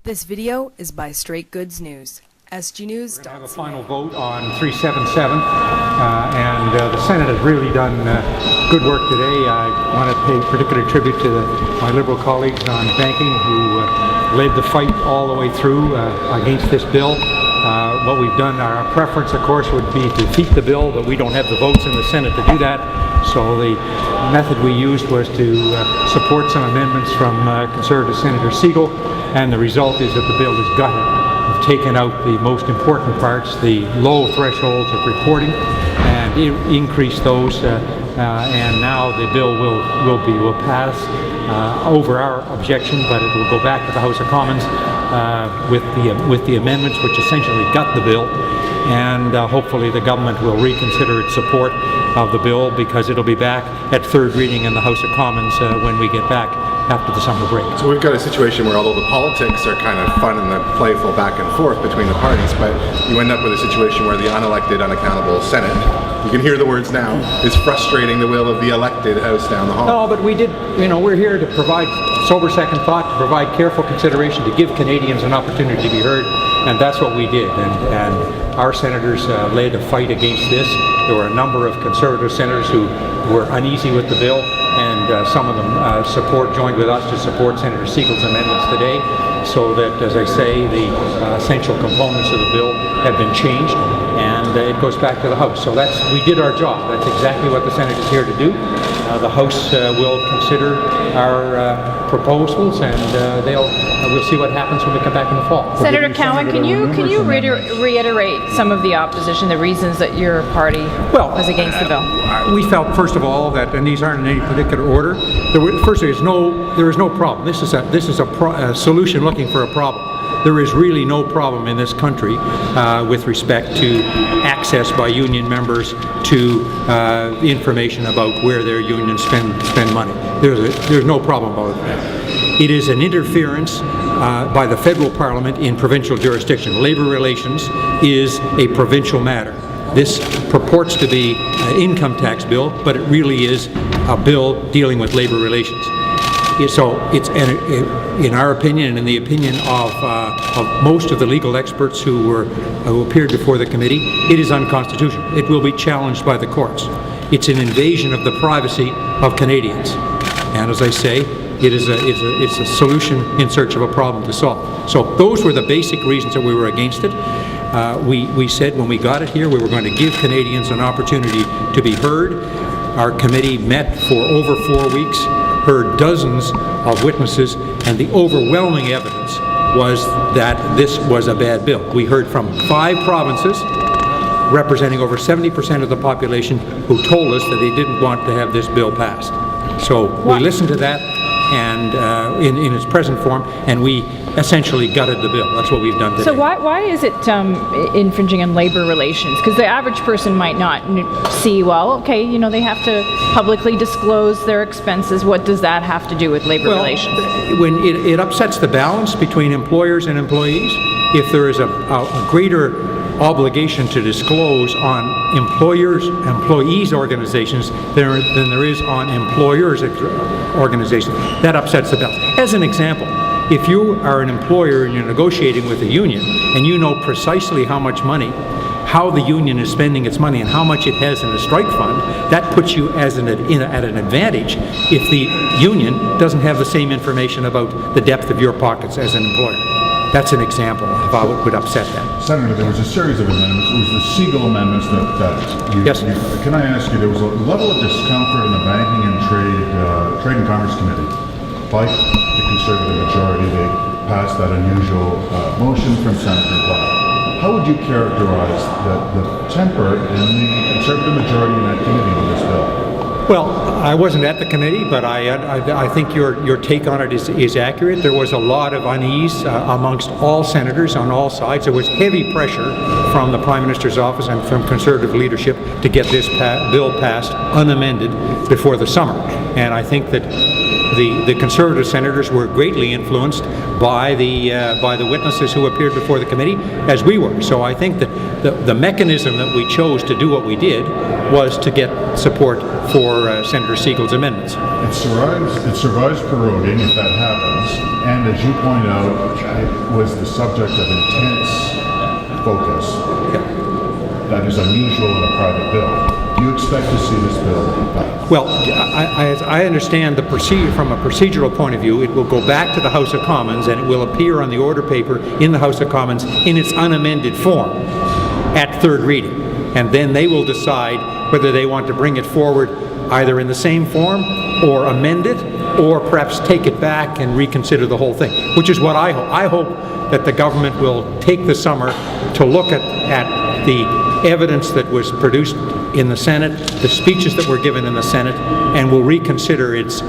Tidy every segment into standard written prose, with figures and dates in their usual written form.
This video is by Straight Goods News. SGNews.ca. We're going to have a final vote on 377, and the Senate has really done good work today. I want to pay particular tribute to my Liberal colleagues on banking who led the fight all the way through against this bill. What we've done, our preference of course would be to defeat the bill, but we don't have the votes in the Senate to do that. So the method we used was to support some amendments from Conservative Senator Siegel, and the result is that the bill is gutted. We've taken out the most important parts, the low thresholds of reporting, and increase those, and now the bill will pass over our objection, but it will go back to the House of Commons with the amendments which essentially gut the bill, and hopefully the government will reconsider its support of the bill, because it'll be back at third reading in the House of Commons when we get back after the summer break. So we've got a situation where, although the politics are kind of fun and the playful back and forth between the parties, but you end up with a situation where the unelected, unaccountable Senate, you can hear the words now, is frustrating the will of the elected House down the hall. No, but we did, we're here to provide sober second thought, to provide careful consideration, to give Canadians an opportunity to be heard, and that's what we did. And our senators led a fight against this. There were a number of Conservative senators who were uneasy with the bill, and some of them joined with us to support Senator Siegel's amendments today, so that, as I say, the essential components of the bill have been changed, and it goes back to the House. So we did our job. That's exactly what the Senate is here to do. The House will consider our proposals, and we'll see what happens when we come back in the fall. Senator Cowan, can you reiterate some of the opposition, the reasons that your party was against the bill? We felt, first of all, that, and these aren't in any particular order, there is no problem. This is a solution looking for a problem. There is really no problem in this country with respect to access by union members to information about where their unions spend money. There's no problem about that. It is an interference by the federal parliament in provincial jurisdiction. Labor relations is a provincial matter. This purports to be an income tax bill, but it really is a bill dealing with labor relations. So it's, in our opinion, and in the opinion of most of the legal experts who appeared before the committee, it is unconstitutional. It will be challenged by the courts. It's an invasion of the privacy of Canadians. And as I say, it's a solution in search of a problem to solve. So those were the basic reasons that we were against it. We said when we got it here, we were going to give Canadians an opportunity to be heard. Our committee met for over 4 weeks, heard dozens of witnesses, and the overwhelming evidence was that this was a bad bill. We heard from 5 provinces representing over 70% of the population who told us that they didn't want to have this bill passed. So we listened to that, and in its present form, and we essentially gutted the bill. That's what we've done today. So why is it infringing on labor relations? Because the average person might not see, well, okay, they have to publicly disclose their expenses. What does that have to do with labor relations? When it upsets the balance between employers and employees, if there is a greater obligation to disclose on employees' organizations than there is on employers' organizations, that upsets the balance. As an example, if you are an employer and you're negotiating with a union and you know precisely how much money, how the union is spending its money and how much it has in the strike fund, that puts you at an advantage if the union doesn't have the same information about the depth of your pockets as an employer. That's an example of how it would upset that. Senator, there was a series of amendments. It was the Siegel amendments that Yes. Can I ask you, there was a level of discomfort in the Banking and Trade and Commerce Committee by the Conservative majority. They passed that unusual motion from Senator Black. How would you characterize the temper in the Conservative majority in that committee on this bill? Well, I wasn't at the committee, but I think your take on it is accurate. There was a lot of unease amongst all senators on all sides. There was heavy pressure from the Prime Minister's office and from Conservative leadership to get this bill passed unamended before the summer. And I think that the Conservative senators were greatly influenced by the witnesses who appeared before the committee, as we were. So I think that the mechanism that we chose to do what we did was to get support for Senator Siegel's amendments. It survives proroguing if that happens, And as you point out, it was the subject of intense focus. That is unusual in a private bill. Do you expect to see this bill passed? Well, I understand the procedure from a procedural point of view. It will go back to the House of Commons and it will appear on the order paper in the House of Commons in its unamended form at third reading. And then they will decide whether they want to bring it forward either in the same form or amend it or perhaps take it back and reconsider the whole thing, which is what I hope. I hope that the government will take the summer to look at the evidence that was produced in the Senate, the speeches that were given in the Senate, and will reconsider its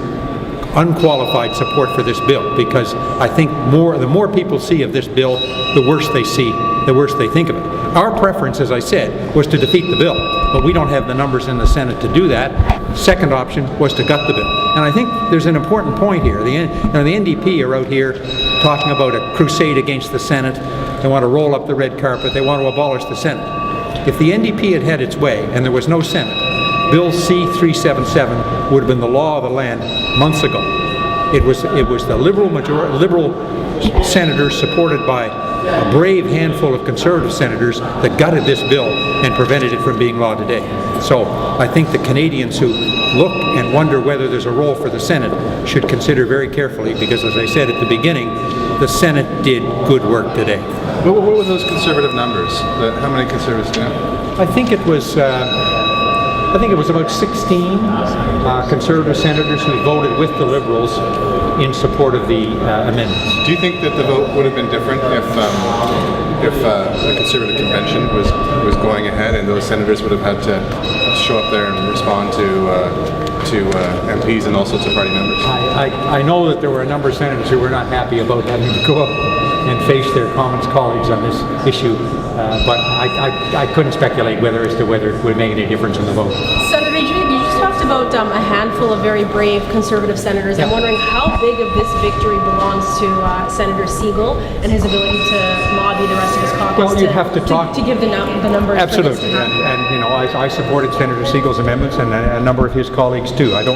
unqualified support for this bill, because I think the more people see of this bill, the worse they see, the worse they think of it. Our preference, as I said, was to defeat the bill, but we don't have the numbers in the Senate to do that. Second option was to gut the bill. And I think there's an important point here. The NDP are out here talking about a crusade against the Senate. They want to roll up the red carpet. They want to abolish the Senate. If the NDP had had its way and there was no Senate, Bill C-377 would have been the law of the land months ago. It was the liberal senators supported by a brave handful of conservative senators that gutted this bill and prevented it from being law today. So I think the Canadians who look and wonder whether there's a role for the Senate should consider very carefully, because as I said at the beginning, the Senate did good work today. What were those conservative numbers? How many conservatives do you know? I think it was about 16 conservative senators who voted with the Liberals in support of the amendments. Do you think that the vote would have been different if the Conservative Convention was going ahead and those senators would have had to show up there and respond to MPs and also to party members? I know that there were a number of senators who were not happy about having to go up and face their Commons colleagues on this issue, but I couldn't speculate as to whether it would make any difference in the vote. Senator, you just talked about a handful of very brave Conservative senators. I'm wondering how big of this victory belongs to Senator Siegel and his ability to lobby the rest of his caucus. Well, you'd have to talk to give the numbers. Absolutely, for this to happen. and you know, I supported Senator Siegel's amendments and a number of his colleagues too. I'm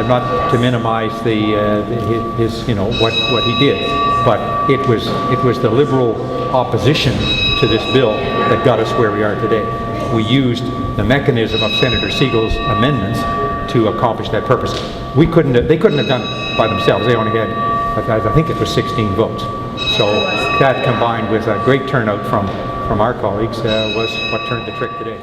not to minimize his what he did, but it was the Liberal opposition to this bill that got us where we are today. We used the mechanism of Senator Siegel's amendments to accomplish that purpose. They couldn't have done it by themselves. They only had, I think it was 16 votes. So that combined with a great turnout from our colleagues was what turned the trick today.